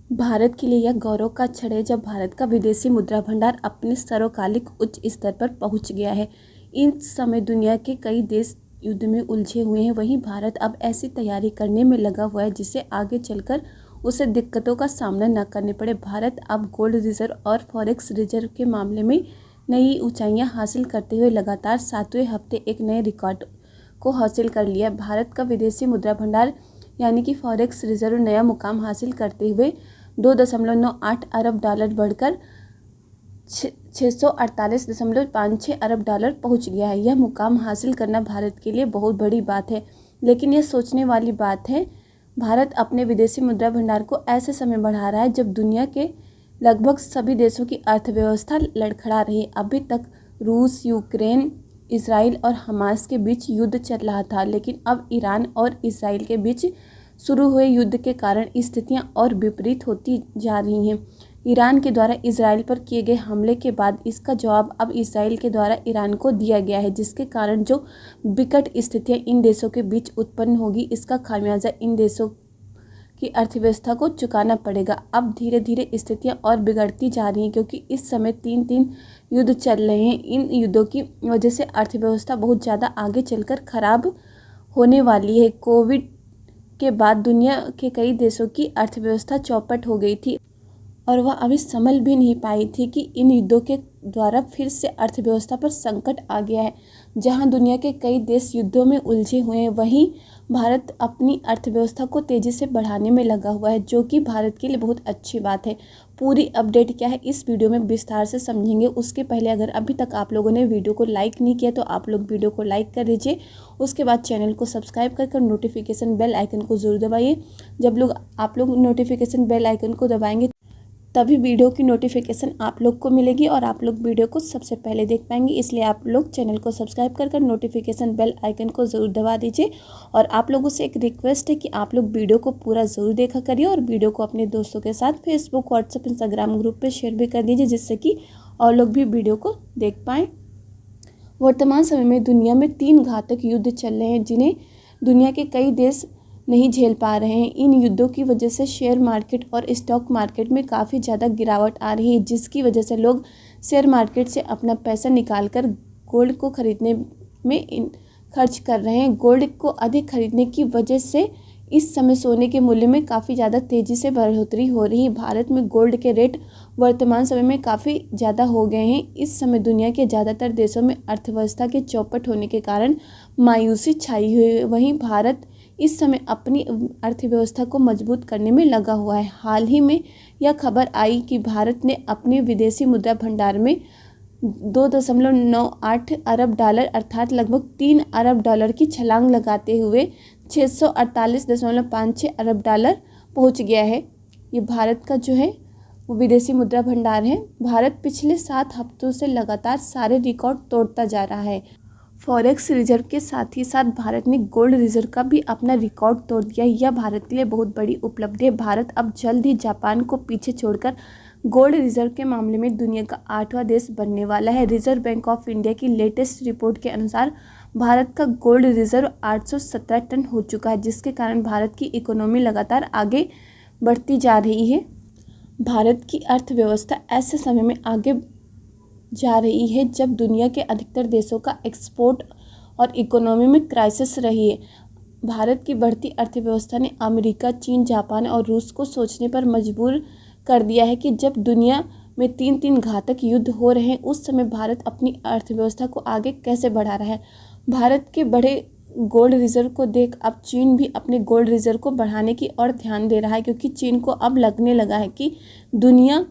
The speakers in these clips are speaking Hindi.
भारत के लिए यह गौरव का क्षण है जब भारत का विदेशी मुद्रा भंडार अपने सर्वकालिक उच्च स्तर पर पहुंच गया है। इस समय दुनिया के कई देश युद्ध में उलझे हुए हैं, वहीं भारत अब ऐसी तैयारी करने में लगा हुआ है जिससे आगे चलकर उसे दिक्कतों का सामना न करने पड़े। भारत अब गोल्ड रिजर्व और फॉरेक्स रिजर्व के मामले में नई ऊंचाइयां हासिल करते हुए लगातार 7वें हफ्ते एक नए रिकॉर्ड को हासिल कर लिया। भारत का विदेशी मुद्रा भंडार यानी कि फॉरेक्स रिजर्व नया मुकाम हासिल करते हुए 2.98 अरब डॉलर बढ़कर 648.56 अरब डॉलर पहुंच गया है। यह मुकाम हासिल करना भारत के लिए बहुत बड़ी बात है, लेकिन यह सोचने वाली बात है भारत अपने विदेशी मुद्रा भंडार को ऐसे समय बढ़ा रहा है जब दुनिया के लगभग सभी देशों की अर्थव्यवस्था लड़खड़ा रही है। अभी तक रूस, यूक्रेन, इसराइल और हमास के बीच युद्ध चल रहा था, लेकिन अब ईरान और इसराइल के बीच शुरू हुए युद्ध के कारण स्थितियां और विपरीत होती जा रही हैं। ईरान के द्वारा इसराइल पर किए गए हमले के बाद इसका जवाब अब इसराइल के द्वारा ईरान को दिया गया है, जिसके कारण जो विकट स्थितियां इन देशों के बीच उत्पन्न होगी, इसका खामियाजा इन देशों की अर्थव्यवस्था को चुकाना पड़ेगा। अब धीरे धीरे स्थितियां और बिगड़ती जा रही हैं, क्योंकि इस समय तीन युद्ध चल रहे हैं। इन युद्धों की वजह से अर्थव्यवस्था बहुत ज़्यादा आगे चलकर खराब होने वाली है। कोविड के बाद दुनिया के कई देशों की अर्थव्यवस्था चौपट हो गई थी और वह अभी संभल भी नहीं पाई थी कि इन युद्धों के द्वारा फिर से अर्थव्यवस्था पर संकट आ गया है। जहां दुनिया के कई देश युद्धों में उलझे हुए हैं, वहीं भारत अपनी अर्थव्यवस्था को तेज़ी से बढ़ाने में लगा हुआ है, जो कि भारत के लिए बहुत अच्छी बात है। पूरी अपडेट क्या है इस वीडियो में विस्तार से समझेंगे। उसके पहले अगर अभी तक आप लोगों ने वीडियो को लाइक नहीं किया तो आप लोग वीडियो को लाइक कर दीजिए। उसके बाद चैनल को सब्सक्राइब कर नोटिफिकेशन बेल आइकन को ज़रूर दबाइए। जब आप लोग नोटिफिकेशन बेल आइकन को दबाएंगे तभी वीडियो की नोटिफिकेशन आप लोग को मिलेगी और आप लोग वीडियो को सबसे पहले देख पाएंगे। इसलिए आप लोग चैनल को सब्सक्राइब कर नोटिफिकेशन बेल आइकन को ज़रूर दबा दीजिए। और आप लोगों से एक रिक्वेस्ट है कि आप लोग वीडियो को पूरा ज़रूर देखा करिए और वीडियो को अपने दोस्तों के साथ फेसबुक, व्हाट्सएप, इंस्टाग्राम ग्रुप पर शेयर भी कर दीजिए, जिससे कि और लोग भी वीडियो को देख पाएँ। वर्तमान समय में दुनिया में 3 घातक युद्ध चल रहे हैं, जिन्हें दुनिया के कई देश नहीं झेल पा रहे हैं। इन युद्धों की वजह से शेयर मार्केट और स्टॉक मार्केट में काफ़ी ज़्यादा गिरावट आ रही है, जिसकी वजह से लोग शेयर मार्केट से अपना पैसा निकालकर गोल्ड को खरीदने में खर्च कर रहे हैं। गोल्ड को अधिक खरीदने की वजह से इस समय सोने के मूल्य में काफ़ी ज़्यादा तेज़ी से बढ़ोतरी हो रही है। भारत में गोल्ड के रेट वर्तमान समय में काफ़ी ज़्यादा हो गए हैं। इस समय दुनिया के ज़्यादातर देशों में अर्थव्यवस्था के चौपट होने के कारण मायूसी छाई हुई है। वहीं भारत इस समय अपनी अर्थव्यवस्था को मजबूत करने में लगा हुआ है। हाल ही में यह खबर आई कि भारत ने अपने विदेशी मुद्रा भंडार में 2.98 अरब डॉलर अर्थात लगभग 3 अरब डॉलर की छलांग लगाते हुए 648.56 अरब डॉलर पहुंच गया है। ये भारत का जो है वो विदेशी मुद्रा भंडार है। भारत पिछले 7 हफ्तों से लगातार सारे रिकॉर्ड तोड़ता जा रहा है। फॉरेक्स रिजर्व के साथ ही साथ भारत ने गोल्ड रिजर्व का भी अपना रिकॉर्ड तोड़ दिया। यह भारत के लिए बहुत बड़ी उपलब्धि है। भारत अब जल्द ही जापान को पीछे छोड़कर गोल्ड रिजर्व के मामले में दुनिया का 8वां देश बनने वाला है। रिजर्व बैंक ऑफ इंडिया की लेटेस्ट रिपोर्ट के अनुसार भारत का गोल्ड रिजर्व 817 टन हो चुका है, जिसके कारण भारत की इकोनॉमी लगातार आगे बढ़ती जा रही है। भारत की अर्थव्यवस्था ऐसे समय में आगे जा रही है जब दुनिया के अधिकतर देशों का एक्सपोर्ट और इकोनॉमी में क्राइसिस रही है। भारत की बढ़ती अर्थव्यवस्था ने अमेरिका, चीन, जापान और रूस को सोचने पर मजबूर कर दिया है कि जब दुनिया में 3 घातक युद्ध हो रहे हैं, उस समय भारत अपनी अर्थव्यवस्था को आगे कैसे बढ़ा रहा है। भारत के बड़े गोल्ड रिजर्व को देख अब चीन भी अपने गोल्ड रिजर्व को बढ़ाने की ओर ध्यान दे रहा है, क्योंकि चीन को अब लगने लगा है कि दुनिया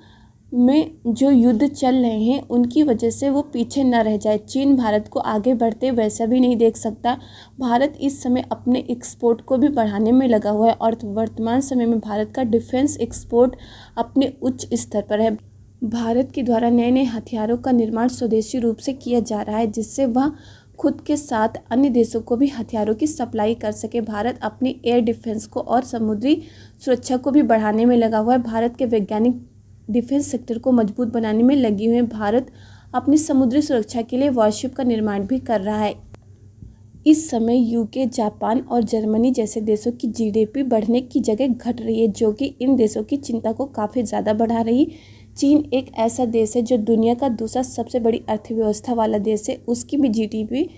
में जो युद्ध चल रहे हैं उनकी वजह से वो पीछे न रह जाए। चीन भारत को आगे बढ़ते वैसा भी नहीं देख सकता। भारत इस समय अपने एक्सपोर्ट को भी बढ़ाने में लगा हुआ है और वर्तमान समय में भारत का डिफेंस एक्सपोर्ट अपने उच्च स्तर पर है। भारत के द्वारा नए नए हथियारों का निर्माण स्वदेशी रूप से किया जा रहा है, जिससे वह खुद के साथ अन्य देशों को भी हथियारों की सप्लाई कर सके। भारत अपने एयर डिफेंस को और समुद्री सुरक्षा को भी बढ़ाने में लगा हुआ है। भारत के वैज्ञानिक डिफेंस सेक्टर को मजबूत बनाने में लगे हुए हैं। भारत अपनी समुद्री सुरक्षा के लिए वॉरशिप का निर्माण भी कर रहा है। इस समय यूके, जापान और जर्मनी जैसे देशों की जीडीपी बढ़ने की जगह घट रही है, जो कि इन देशों की चिंता को काफ़ी ज़्यादा बढ़ा रही। चीन एक ऐसा देश है जो दुनिया का दूसरा सबसे बड़ी अर्थव्यवस्था वाला देश है, उसकी भी जीडीपी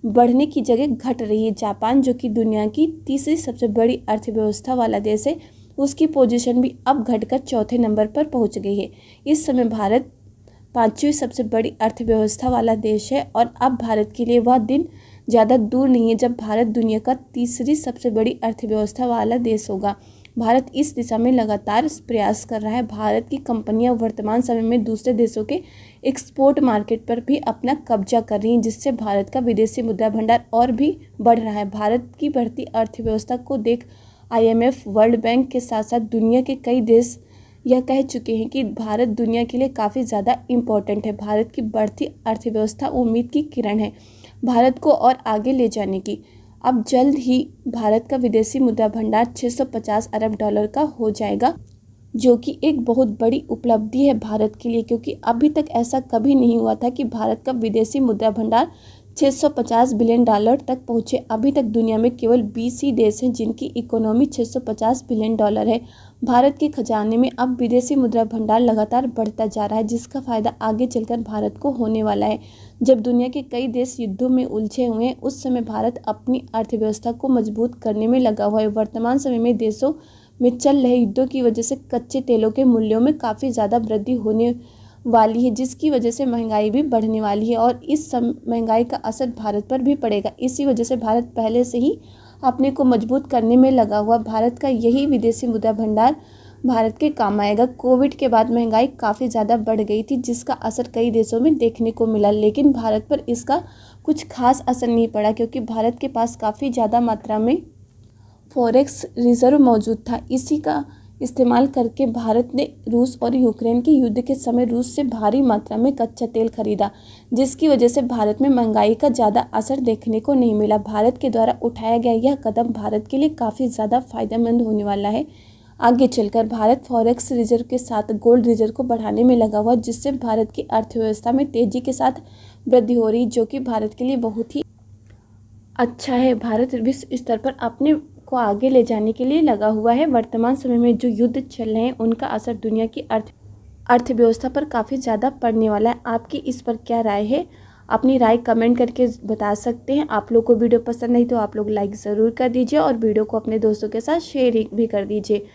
बढ़ने की जगह घट रही है। जापान जो कि दुनिया की तीसरी सबसे बड़ी अर्थव्यवस्था वाला देश है, उसकी पोजीशन भी अब घटकर चौथे नंबर पर पहुंच गई है। इस समय भारत पांचवी सबसे बड़ी अर्थव्यवस्था वाला देश है और अब भारत के लिए वह दिन ज़्यादा दूर नहीं है जब भारत दुनिया का तीसरी सबसे बड़ी अर्थव्यवस्था वाला देश होगा। भारत इस दिशा में लगातार प्रयास कर रहा है। भारत की कंपनियां वर्तमान समय में दूसरे देशों के एक्सपोर्ट मार्केट पर भी अपना कब्जा कर रही हैं, जिससे भारत का विदेशी मुद्रा भंडार और भी बढ़ रहा है। भारत की बढ़ती अर्थव्यवस्था को देख IMF, वर्ल्ड बैंक के साथ साथ दुनिया के कई देश यह कह चुके हैं कि भारत दुनिया के लिए काफ़ी ज़्यादा इम्पोर्टेंट है। भारत की बढ़ती अर्थव्यवस्था उम्मीद की किरण है भारत को और आगे ले जाने की। अब जल्द ही भारत का विदेशी मुद्रा भंडार 650 अरब डॉलर का हो जाएगा, जो कि एक बहुत बड़ी उपलब्धि है भारत के लिए, क्योंकि अभी तक ऐसा कभी नहीं हुआ था कि भारत का विदेशी मुद्रा भंडार 650 बिलियन डॉलर तक पहुँचे। अभी तक दुनिया में केवल 20 ही देश हैं जिनकी इकोनॉमी 650 बिलियन डॉलर है। भारत के खजाने में अब विदेशी मुद्रा भंडार लगातार बढ़ता जा रहा है, जिसका फ़ायदा आगे चलकर भारत को होने वाला है। जब दुनिया के कई देश युद्धों में उलझे हुए हैं, उस समय भारत अपनी अर्थव्यवस्था को मजबूत करने में लगा हुआ है। वर्तमान समय में देशों में चल रहे युद्धों की वजह से कच्चे तेलों के मूल्यों में काफ़ी ज़्यादा वृद्धि होने वाली है, जिसकी वजह से महंगाई भी बढ़ने वाली है और इस महंगाई का असर भारत पर भी पड़ेगा। इसी वजह से भारत पहले से ही अपने को मजबूत करने में लगा हुआ। भारत का यही विदेशी मुद्रा भंडार भारत के काम आएगा। कोविड के बाद महंगाई काफ़ी ज़्यादा बढ़ गई थी, जिसका असर कई देशों में देखने को मिला, लेकिन भारत पर इसका कुछ खास असर नहीं पड़ा, क्योंकि भारत के पास काफ़ी ज़्यादा मात्रा में फॉरेक्स रिजर्व मौजूद था। इसी का इस्तेमाल करके भारत ने रूस और यूक्रेन के युद्ध के समय रूस से भारी मात्रा में कच्चा तेल खरीदा, जिसकी वजह से भारत में महंगाई का ज़्यादा असर देखने को नहीं मिला। भारत के द्वारा उठाया गया यह कदम भारत के लिए काफ़ी ज़्यादा फायदेमंद होने वाला है। आगे चलकर भारत फॉरेक्स रिजर्व के साथ गोल्ड रिजर्व को बढ़ाने में लगा हुआ, जिससे भारत की अर्थव्यवस्था में तेज़ी के साथ वृद्धि हो रही, जो कि भारत के लिए बहुत ही अच्छा है। भारत विश्व स्तर पर अपने को आगे ले जाने के लिए लगा हुआ है। वर्तमान समय में जो युद्ध चल रहे हैं, उनका असर दुनिया की अर्थव्यवस्था पर काफ़ी ज़्यादा पड़ने वाला है। आपकी इस पर क्या राय है? अपनी राय कमेंट करके बता सकते हैं। आप लोग को वीडियो पसंद नहीं तो आप लोग लाइक ज़रूर कर दीजिए और वीडियो को अपने दोस्तों के साथ शेयर भी कर दीजिए।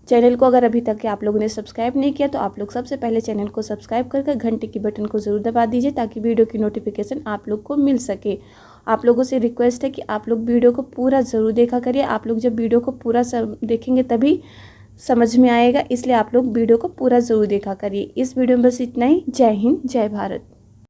चैनल को अगर अभी तक के आप लोगों ने सब्सक्राइब नहीं किया तो आप लोग सबसे पहले चैनल को सब्सक्राइब करके घंटे की बटन को ज़रूर दबा दीजिए, ताकि वीडियो की नोटिफिकेशन आप लोग को मिल सके। आप लोगों से रिक्वेस्ट है कि आप लोग वीडियो को पूरा ज़रूर देखा करिए। आप लोग जब वीडियो को पूरा देखेंगे तभी समझ में आएगा, इसलिए आप लोग वीडियो को पूरा ज़रूर देखा करिए। इस वीडियो में बस इतना ही। जय हिंद, जय भारत।